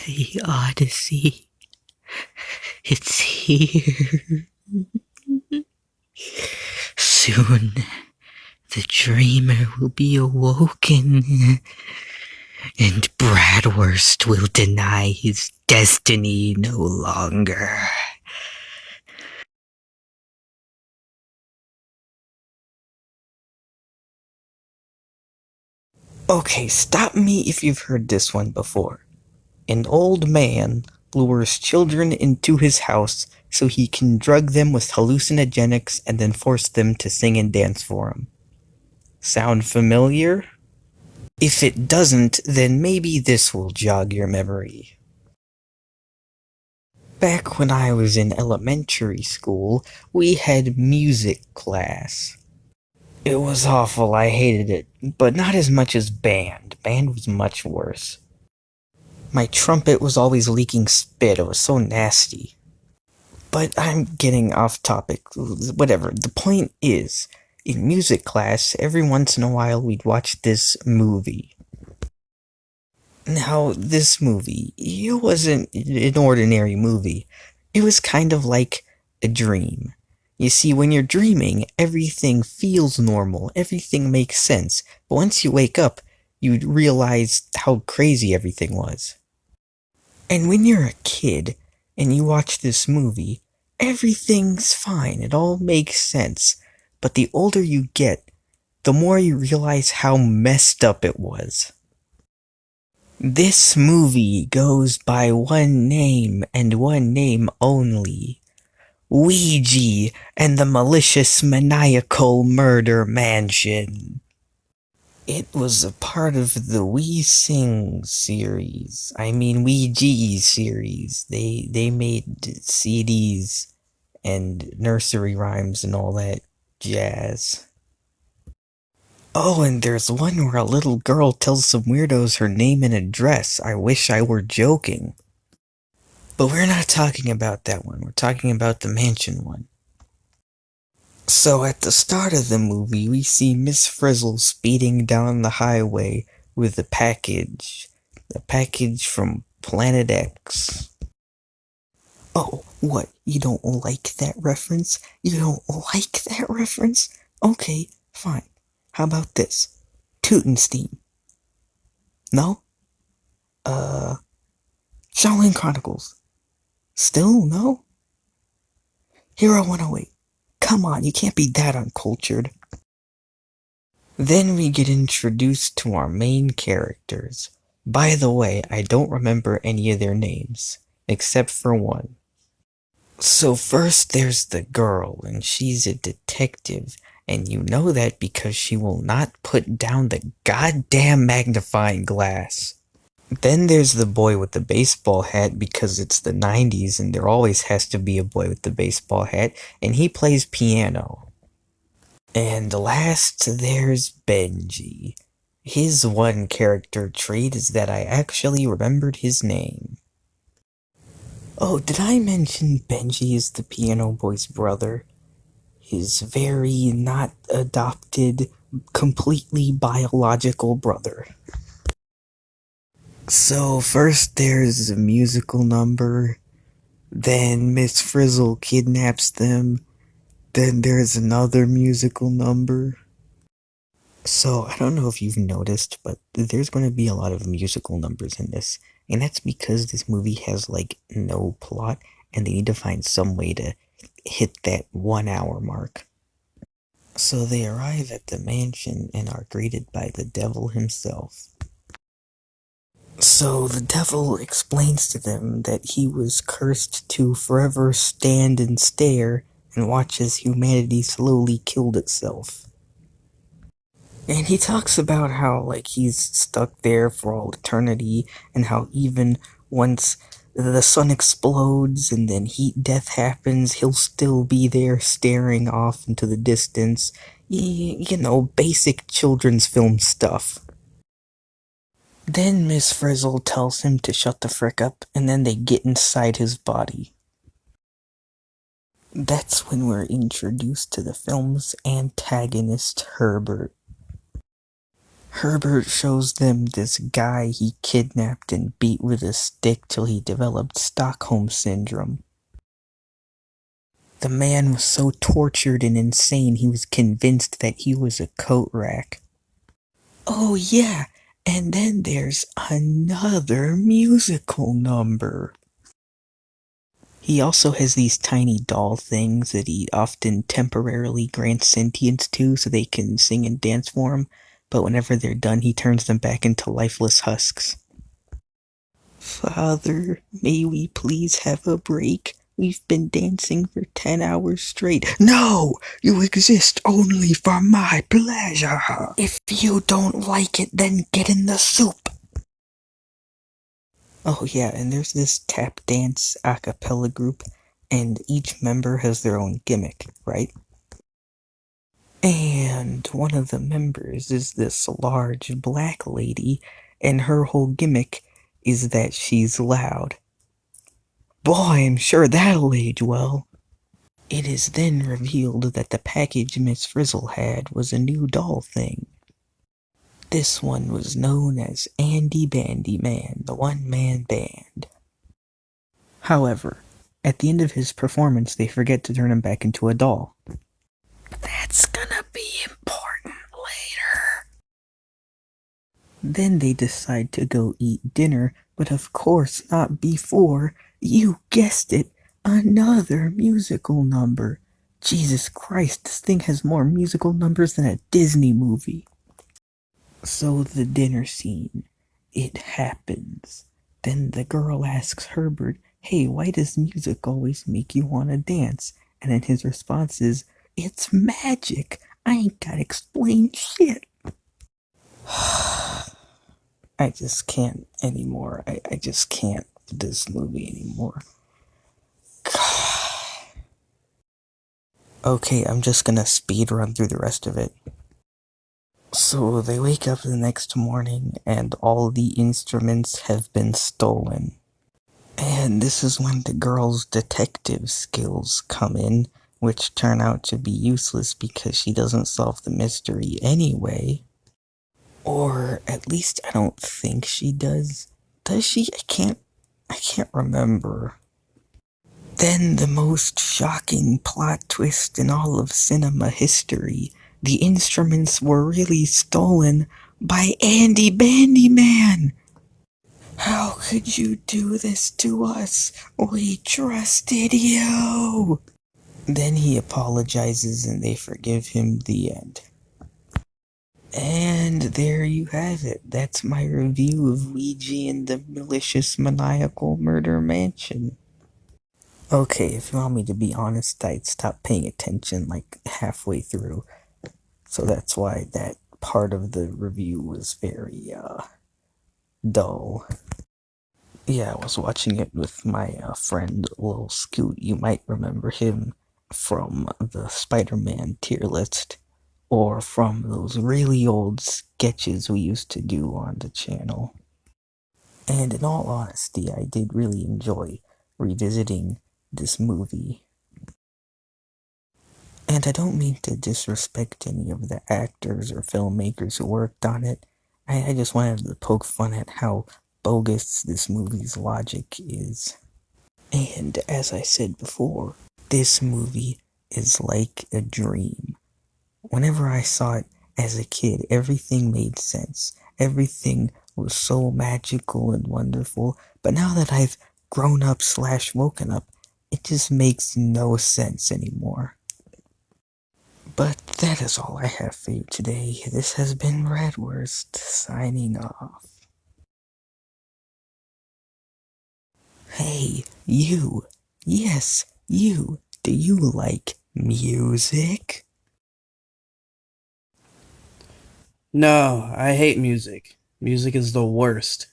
The Odyssey. It's here. Soon, the dreamer will be awoken, and Bradwurst will deny his destiny no longer. Okay, stop me if you've heard this one before. An old man lures children into his house so he can drug them with hallucinogenics and then force them to sing and dance for him. Sound familiar? If it doesn't, then maybe this will jog your memory. Back when I was in elementary school, we had music class. It was awful, I hated it, but not as much as band. Band was much worse. My trumpet was always leaking spit, it was so nasty. But I'm getting off topic. Whatever. The point is, in music class, every once in a while we'd watch this movie. Now, this movie, it wasn't an ordinary movie. It was kind of like a dream. You see, when you're dreaming, everything feels normal, everything makes sense. But once you wake up, you realize how crazy everything was. And when you're a kid and you watch this movie, everything's fine. It all makes sense. But the older you get, the more you realize how messed up it was. This movie goes by one name and one name only. Ouija and the Malicious Maniacal Murder Mansion. It was a part of the We Sing series. I mean, Ouija series. They made CDs and nursery rhymes and all that jazz. Oh, and there's one where a little girl tells some weirdos her name and address. I wish I were joking. But we're not talking about that one. We're talking about the mansion one. So at the start of the movie, we see Miss Frizzle speeding down the highway with a package. A package from Planet X. Oh, what? You don't like that reference? You don't like that reference? Okay, fine. How about this? Tootenstein. No? Shaolin Chronicles. Still no? Hero 108. Come on, you can't be that uncultured. Then we get introduced to our main characters. By the way, I don't remember any of their names, except for one. So first there's the girl, and she's a detective, and you know that because she will not put down the goddamn magnifying glass. Then there's the boy with the baseball hat because it's the 90s and there always has to be a boy with the baseball hat, and he plays piano. And last, there's Benji. His one character trait is that I actually remembered his name. Oh, did I mention Benji is the piano boy's brother? His very not adopted, completely biological brother. So first there's a musical number, then Miss Frizzle kidnaps them, then there's another musical number. So, I don't know if you've noticed, but there's going to be a lot of musical numbers in this. And that's because this movie has, like, no plot, and they need to find some way to hit that 1 hour mark. So they arrive at the mansion and are greeted by the devil himself. So the devil explains to them that he was cursed to forever stand and stare and watch as humanity slowly killed itself. And he talks about how, like, he's stuck there for all eternity, and how even once the sun explodes and then heat death happens, he'll still be there staring off into the distance. You know, basic children's film stuff. Then Miss Frizzle tells him to shut the frick up, and then they get inside his body. That's when we're introduced to the film's antagonist, Herbert. Herbert shows them this guy he kidnapped and beat with a stick till he developed Stockholm Syndrome. The man was so tortured and insane he was convinced that he was a coat rack. Oh yeah, and then there's another musical number. He also has these tiny doll things that he often temporarily grants sentience to so they can sing and dance for him, but whenever they're done he turns them back into lifeless husks. Father, may we please have a break? We've been dancing for 10 hours straight. No! You exist only for my pleasure! If you don't like it, then get in the soup! Oh yeah, and there's this tap dance a cappella group, and each member has their own gimmick, right? And one of the members is this large black lady, and her whole gimmick is that she's loud. Boy, I'm sure that'll age well. It is then revealed that the package Miss Frizzle had was a new doll thing. This one was known as Andy Bandy Man, the one-man band. However, at the end of his performance, they forget to turn him back into a doll. That's gonna be important later. Then they decide to go eat dinner, but of course not before, you guessed it, another musical number. Jesus Christ, this thing has more musical numbers than a Disney movie. So the dinner scene, it happens. Then the girl asks Herbert, hey, why does music always make you want to dance? And then his response is, it's magic. I ain't gotta explain shit. I just can't anymore. I just can't with this movie anymore. Okay, I'm just gonna speed run through the rest of it. So they wake up the next morning and all the instruments have been stolen. And this is when the girl's detective skills come in, which turn out to be useless because she doesn't solve the mystery anyway. Or at least I don't think she does. Does she? I can't remember. Then the most shocking plot twist in all of cinema history. The instruments were really stolen by Andy Bandyman! How could you do this to us? We trusted you! Then he apologizes and they forgive him. The end. And there you have it. That's my review of Ouija and the Malicious Maniacal Murder Mansion. Okay, if you want me to be honest, I'd stop paying attention like halfway through. So that's why that part of the review was very, dull. Yeah, I was watching it with my friend Lil Scoot. You might remember him from the Spider-Man tier list, or from those really old sketches we used to do on the channel. And in all honesty, I did really enjoy revisiting this movie. And I don't mean to disrespect any of the actors or filmmakers who worked on it. I just wanted to poke fun at how bogus this movie's logic is. And as I said before, this movie is like a dream. Whenever I saw it as a kid, everything made sense. Everything was so magical and wonderful. But now that I've grown up / woken up, it just makes no sense anymore. But that is all I have for you today. This has been Redwurst, signing off. Hey, you. Yes, you. Do you like music? No, I hate music. Music is the worst.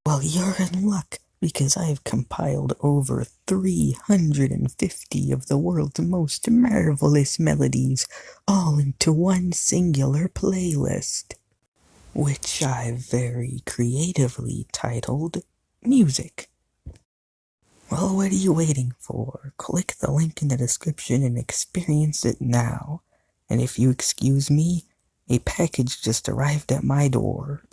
Well, you're in luck, because I've compiled over 350 of the world's most marvelous melodies, all into one singular playlist. which I've very creatively titled Music. Well, what are you waiting for? Click the link in the description and experience it now. And if you excuse me, a package just arrived at my door.